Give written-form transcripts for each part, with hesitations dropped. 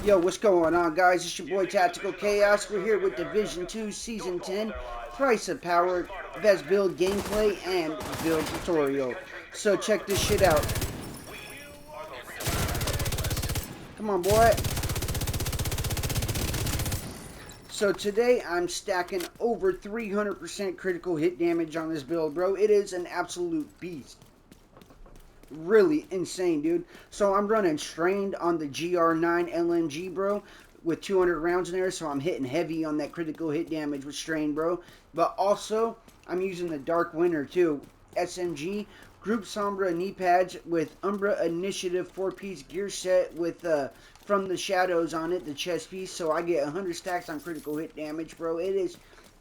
Yo, what's going on, guys? It's your boy Tactical Chaos. We're here with Division 2 Season 10 Price of Power, Best Build Gameplay, and Build Tutorial. So check this shit out. Come on, boy. So today I'm stacking over 300% critical hit damage on this build, bro. It is an absolute beast. Really insane, dude. So I'm running strained on the GR9 LMG, bro, with 200 rounds in there. So I'm hitting heavy on that critical hit damage with strain, bro. But also, I'm using the Dark Winter too. SMG Group Sombra knee pads with Umbra Initiative 4-piece gear set with From the Shadows on it, the chest piece. So I get 100 stacks on critical hit damage, bro. It is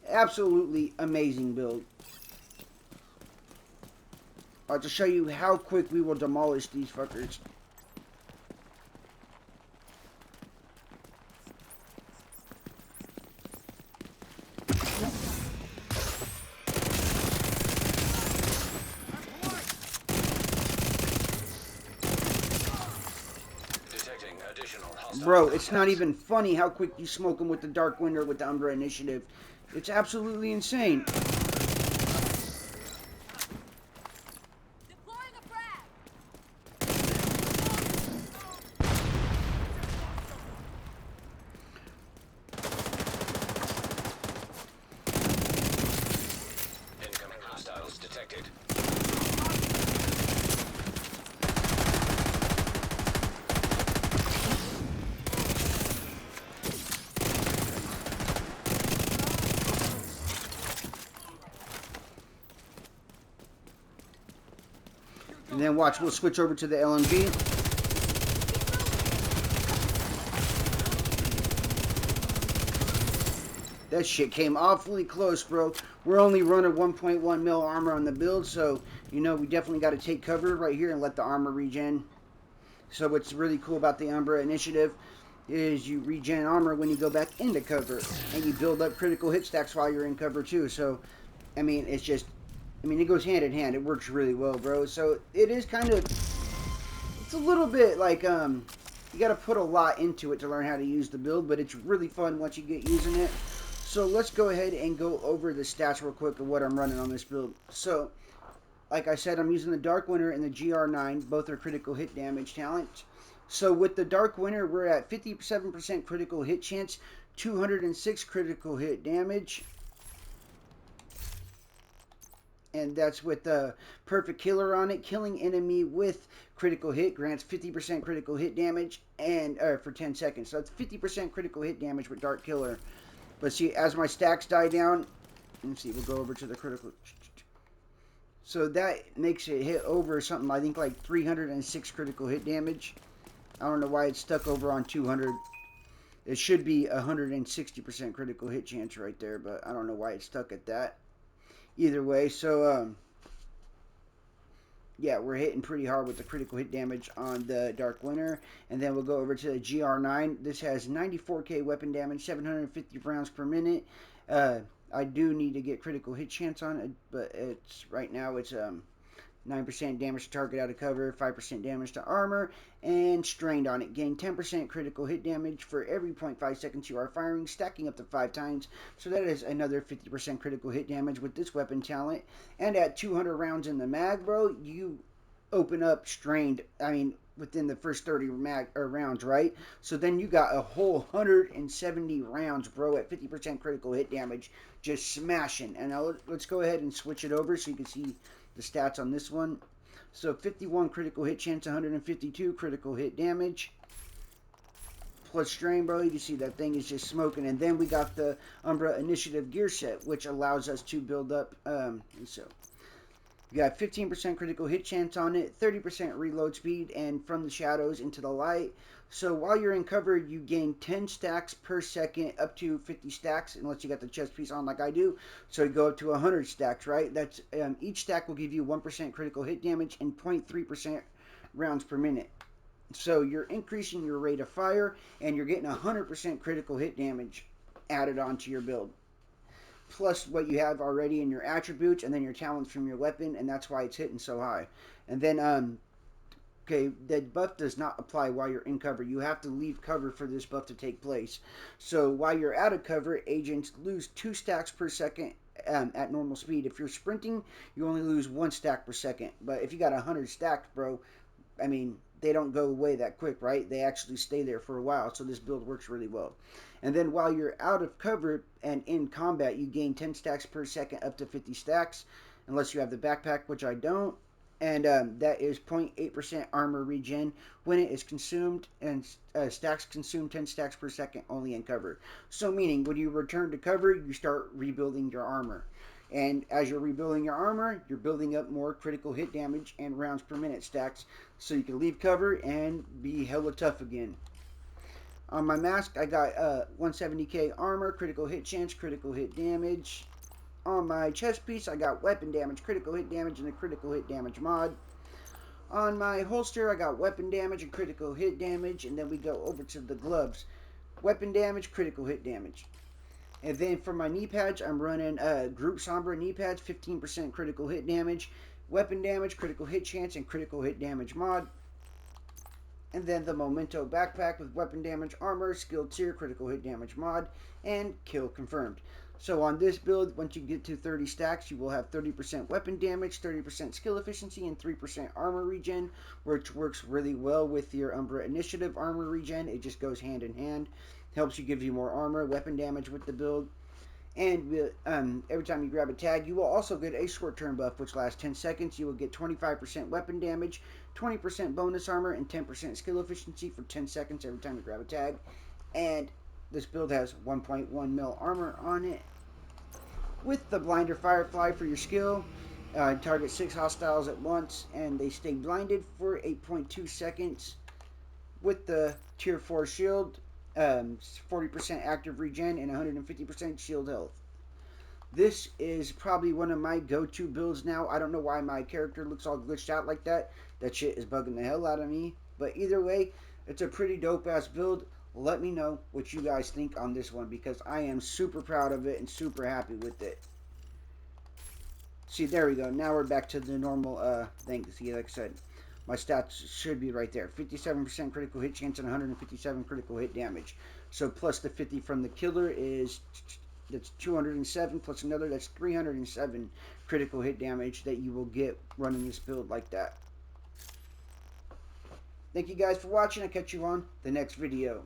absolutely amazing build. To show you how quick we will demolish these fuckers. Bro, it's not even funny how quick you smoke them with the Dark Winter with the Umbra Initiative. It's absolutely insane. Incoming hostiles detected. And then watch, we'll switch over to the LMG. That shit came awfully close, bro. We're only running 1.1 mil armor on the build, so, you know, we definitely got to take cover right here and let the armor regen. So what's really cool about the Umbra Initiative is you regen armor when you go back into cover. And you build up critical hit stacks while you're in cover, too. So, I mean, it's just... I mean, it goes hand in hand. It works really well, bro. So, it is kind of... It's a little bit like, you got to put a lot into it to learn how to use the build, but it's really fun once you get using it. So let's go ahead and go over the stats real quick of what I'm running on this build. So, like I said, I'm using the Dark Winter and the GR9. Both are critical hit damage talents. So with the Dark Winter, we're at 57% critical hit chance, 206 critical hit damage. And that's with the Perfect Killer on it. Killing enemy with critical hit grants 50% critical hit damage and for 10 seconds. So that's 50% critical hit damage with Dark Killer. But see, as my stacks die down, let's see, we'll go over to the critical. So that makes it hit over something, I think like 306 critical hit damage. I don't know why it's stuck over on 200. It should be 160% critical hit chance right there, but I don't know why it's stuck at that. Either way, so yeah, we're hitting pretty hard with the critical hit damage on the Dark Winter. And then we'll go over to the GR9. This has 94k weapon damage, 750 rounds per minute. I do need to get critical hit chance on it, but it's right now it's 9% damage to target out of cover, 5% damage to armor, and strained on it. Gain 10% critical hit damage for every 0.5 seconds you are firing, stacking up to 5 times. So that is another 50% critical hit damage with this weapon talent. And at 200 rounds in the mag, bro, you open up strained, I mean, within the first 30 rounds, right? So then you got a whole 170 rounds, bro, at 50% critical hit damage, just smashing. And now let's go ahead and switch it over so you can see the stats on this one. So 51 critical hit chance, 152 critical hit damage. Plus strain, bro. You can see that thing is just smoking. And then we got the Umbra Initiative gear set, which allows us to build up. So you got 15% critical hit chance on it, 30% reload speed, and From the Shadows into the Light. So while you're in cover, you gain 10 stacks per second, up to 50 stacks, unless you got the chest piece on like I do. So you go up to 100 stacks, right? That's each stack will give you 1% critical hit damage and 0.3% rounds per minute. So you're increasing your rate of fire, and you're getting 100% critical hit damage added onto your build. Plus what you have already in your attributes, and then your talents from your weapon, and that's why it's hitting so high. And then Okay, that buff does not apply while you're in cover. You have to leave cover for this buff to take place. So while you're out of cover, agents lose 2 stacks per second at normal speed. If you're sprinting, you only lose 1 stack per second. But if you got 100 stacked, bro, I mean, they don't go away that quick, right? They actually stay there for a while, so this build works really well. And then while you're out of cover and in combat, you gain 10 stacks per second up to 50 stacks, unless you have the backpack, which I don't. And that is 0.8% armor regen when it is consumed, and stacks consume 10 stacks per second only in cover. So meaning, when you return to cover, you start rebuilding your armor. And as you're rebuilding your armor, you're building up more critical hit damage and rounds per minute stacks, so you can leave cover and be hella tough again. On my mask, I got 170k armor, critical hit chance, critical hit damage. On my chest piece, I got weapon damage, critical hit damage, and a critical hit damage mod. On my holster, I got weapon damage and critical hit damage, and then we go over to the gloves. Weapon damage, critical hit damage. And then for my knee pads, I'm running Group Sombra knee pads, 15% critical hit damage, weapon damage, critical hit chance, and critical hit damage mod. And then the Memento backpack with weapon damage, armor, skill tier, critical hit damage mod, and kill confirmed. So on this build, once you get to 30 stacks, you will have 30% weapon damage, 30% skill efficiency, and 3% armor regen, which works really well with your Umbra Initiative armor regen. It just goes hand in hand. Helps you give you more armor, weapon damage with the build. And every time you grab a tag, you will also get a short-term buff, which lasts 10 seconds. You will get 25% weapon damage, 20% bonus armor, and 10% skill efficiency for 10 seconds every time you grab a tag. And this build has 1.1 mil armor on it. With the Blinder Firefly for your skill, target 6 hostiles at once, and they stay blinded for 8.2 seconds. With the Tier 4 shield, 40% active regen and 150% shield health. This is probably one of my go-to builds now. I don't know why my character looks all glitched out like that. That shit is bugging the hell out of me. But either way, it's a pretty dope-ass build. Let me know what you guys think on this one, because I am super proud of it and super happy with it. See, there we go. Now we're back to the normal thing. See, like I said, my stats should be right there. 57% critical hit chance and 157 critical hit damage. So plus the 50 from the killer is, that's 207, plus another, that's 307 critical hit damage that you will get running this build like that. Thank you guys for watching. I'll catch you on the next video.